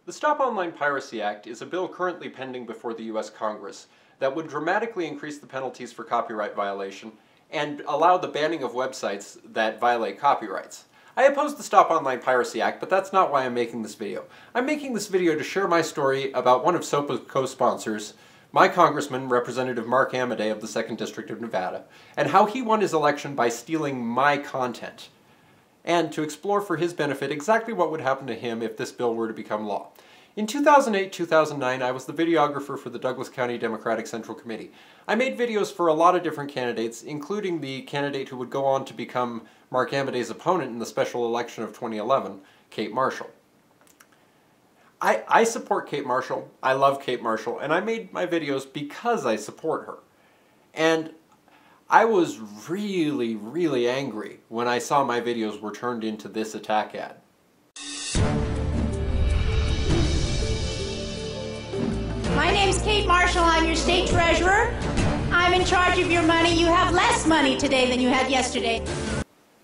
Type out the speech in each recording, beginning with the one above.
The Stop Online Piracy Act is a bill currently pending before the U.S. Congress that would dramatically increase the penalties for copyright violation and allow the banning of websites that violate copyrights. I oppose the Stop Online Piracy Act, but that's not why I'm making this video. I'm making this video to share my story about one of SOPA's co-sponsors, my congressman, Representative Mark Amodei of the 2nd District of Nevada, and how he won his election by stealing my content, and to explore for his benefit exactly what would happen to him if this bill were to become law. In 2008-2009, I was the videographer for the Douglas County Democratic Central Committee. I made videos for a lot of different candidates, including the candidate who would go on to become Mark Amodei's opponent in the special election of 2011, Kate Marshall. I support Kate Marshall, I love Kate Marshall, and I made my videos because I support her. And I was really, really angry when I saw my videos were turned into this attack ad. My name's Kate Marshall. I'm your state treasurer. I'm in charge of your money. You have less money today than you had yesterday.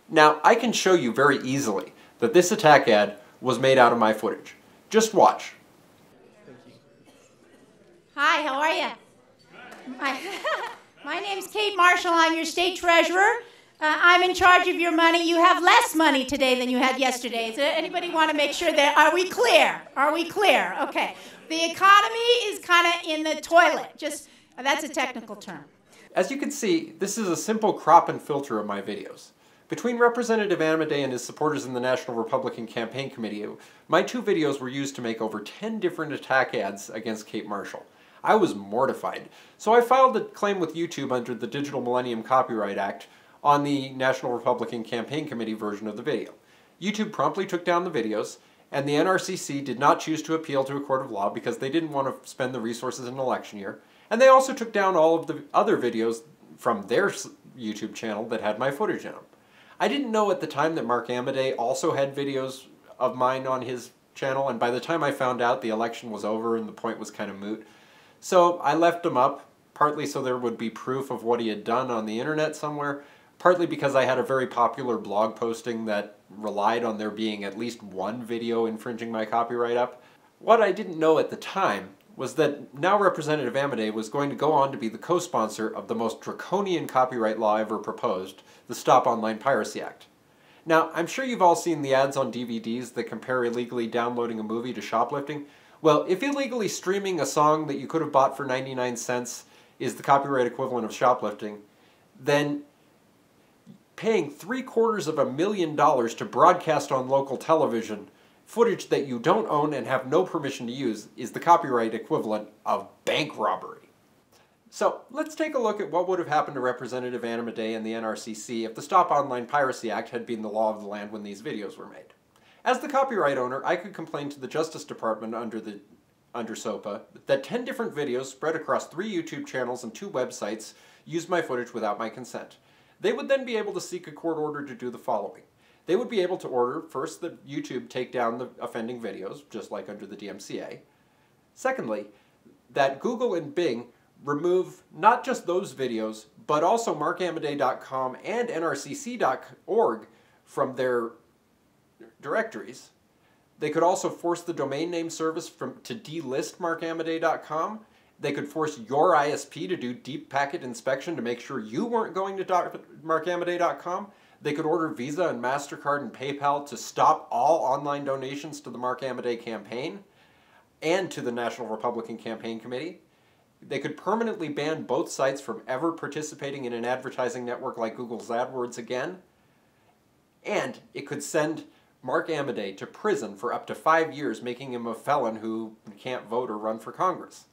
Now, I can show you very easily that this attack ad was made out of my footage. Just watch. Hi, how are you? My name's Kate Marshall. I'm your state treasurer. I'm in charge of your money. You have less money today than you had yesterday. Does anybody want to make sure that, are we clear? Are we clear? Okay. The economy is kind of in the toilet. Just, that's a technical term. As you can see, this is a simple crop and filter of my videos. Between Representative Amodei and his supporters in the National Republican Campaign Committee, my two videos were used to make over 10 different attack ads against Kate Marshall. I was mortified, so I filed a claim with YouTube under the Digital Millennium Copyright Act on the National Republican Campaign Committee version of the video. YouTube promptly took down the videos, and the NRCC did not choose to appeal to a court of law because they didn't want to spend the resources in an election year, and they also took down all of the other videos from their YouTube channel that had my footage in them. I didn't know at the time that Mark Amodei also had videos of mine on his channel, and by the time I found out, the election was over and the point was kind of moot. So I left them up, partly so there would be proof of what he had done on the internet somewhere, partly because I had a very popular blog posting that relied on there being at least one video infringing my copyright up. What I didn't know at the time was that now Representative Amodei was going to go on to be the co-sponsor of the most draconian copyright law ever proposed, the Stop Online Piracy Act. Now, I'm sure you've all seen the ads on DVDs that compare illegally downloading a movie to shoplifting. Well, if illegally streaming a song that you could have bought for 99 cents is the copyright equivalent of shoplifting, then paying $750,000 to broadcast on local television footage that you don't own and have no permission to use is the copyright equivalent of bank robbery. So let's take a look at what would have happened to Representative Amodei and the NRCC if the Stop Online Piracy Act had been the law of the land when these videos were made. As the copyright owner, I could complain to the Justice Department under SOPA that 10 different videos spread across 3 YouTube channels and 2 websites used my footage without my consent. They would then be able to seek a court order to do the following. They would be able to order, first, that YouTube take down the offending videos, just like under the DMCA. Secondly, that Google and Bing remove not just those videos, but also markamodei.com and nrcc.org from their directories. They could also force the domain name service to delist markamodei.com. They could force your ISP to do deep packet inspection to make sure you weren't going to markamodei.com. They could order Visa and MasterCard and PayPal to stop all online donations to the Mark Amodei campaign and to the National Republican Campaign Committee. They could permanently ban both sites from ever participating in an advertising network like Google's AdWords again. And it could send Mark Amodei to prison for up to 5 years, making him a felon who can't vote or run for Congress.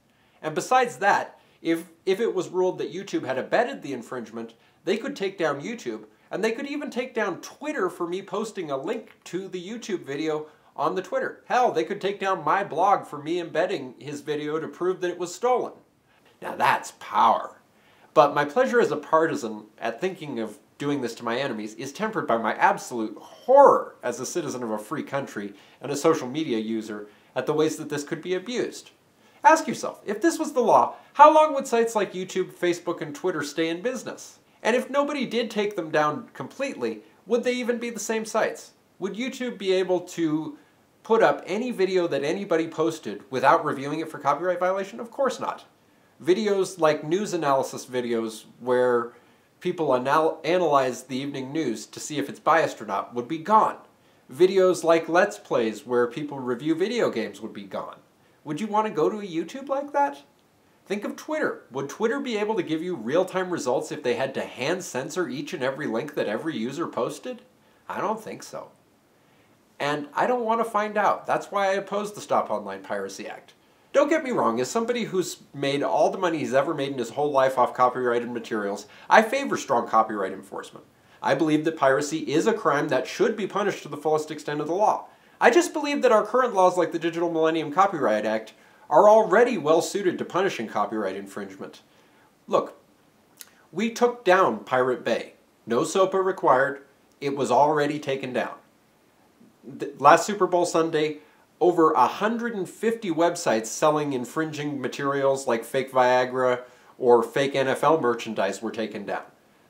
And besides that, if it was ruled that YouTube had abetted the infringement, they could take down YouTube, and they could even take down Twitter for me posting a link to the YouTube video on the Twitter. Hell, they could take down my blog for me embedding his video to prove that it was stolen. Now that's power. But my pleasure as a partisan at thinking of doing this to my enemies is tempered by my absolute horror as a citizen of a free country and a social media user at the ways that this could be abused. Ask yourself, if this was the law, how long would sites like YouTube, Facebook, and Twitter stay in business? And if nobody did take them down completely, would they even be the same sites? Would YouTube be able to put up any video that anybody posted without reviewing it for copyright violation? Of course not. Videos like news analysis videos where people analyze the evening news to see if it's biased or not would be gone. Videos like Let's Plays where people review video games would be gone. Would you want to go to a YouTube like that? Think of Twitter. Would Twitter be able to give you real-time results if they had to hand censor each and every link that every user posted? I don't think so. And I don't want to find out. That's why I oppose the Stop Online Piracy Act. Don't get me wrong, as somebody who's made all the money he's ever made in his whole life off copyrighted materials, I favor strong copyright enforcement. I believe that piracy is a crime that should be punished to the fullest extent of the law. I just believe that our current laws like the Digital Millennium Copyright Act are already well suited to punishing copyright infringement. Look, we took down Pirate Bay. No SOPA required. It was already taken down. Last Super Bowl Sunday, over 150 websites selling infringing materials like fake Viagra or fake NFL merchandise were taken down.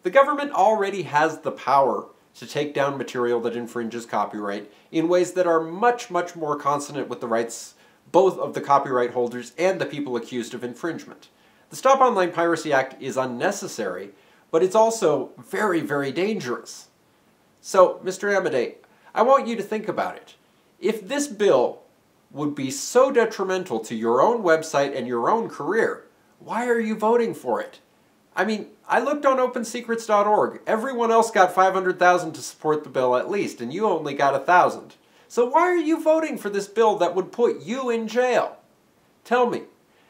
The government already has the power to take down material that infringes copyright in ways that are much, much more consonant with the rights both of the copyright holders and the people accused of infringement. The Stop Online Piracy Act is unnecessary, but it's also very, very dangerous. So, Mr. Amodei, I want you to think about it. If this bill would be so detrimental to your own website and your own career, why are you voting for it? I mean, I looked on OpenSecrets.org. Everyone else got $500,000 to support the bill at least, and you only got $1,000. So why are you voting for this bill that would put you in jail? Tell me.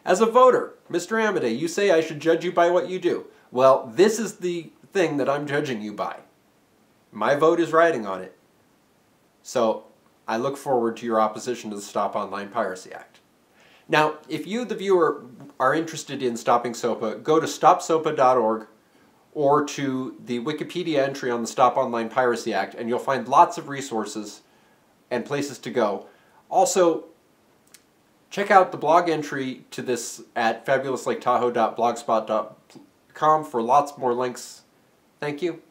As a voter, Mr. Amodei, you say I should judge you by what you do. Well, this is the thing that I'm judging you by. My vote is riding on it. So, I look forward to your opposition to the Stop Online Piracy Act. Now, if you, the viewer, are interested in stopping SOPA, go to stopsopa.org or to the Wikipedia entry on the Stop Online Piracy Act, and you'll find lots of resources and places to go. Also, check out the blog entry to this at fabulouslaketahoe.blogspot.com for lots more links. Thank you.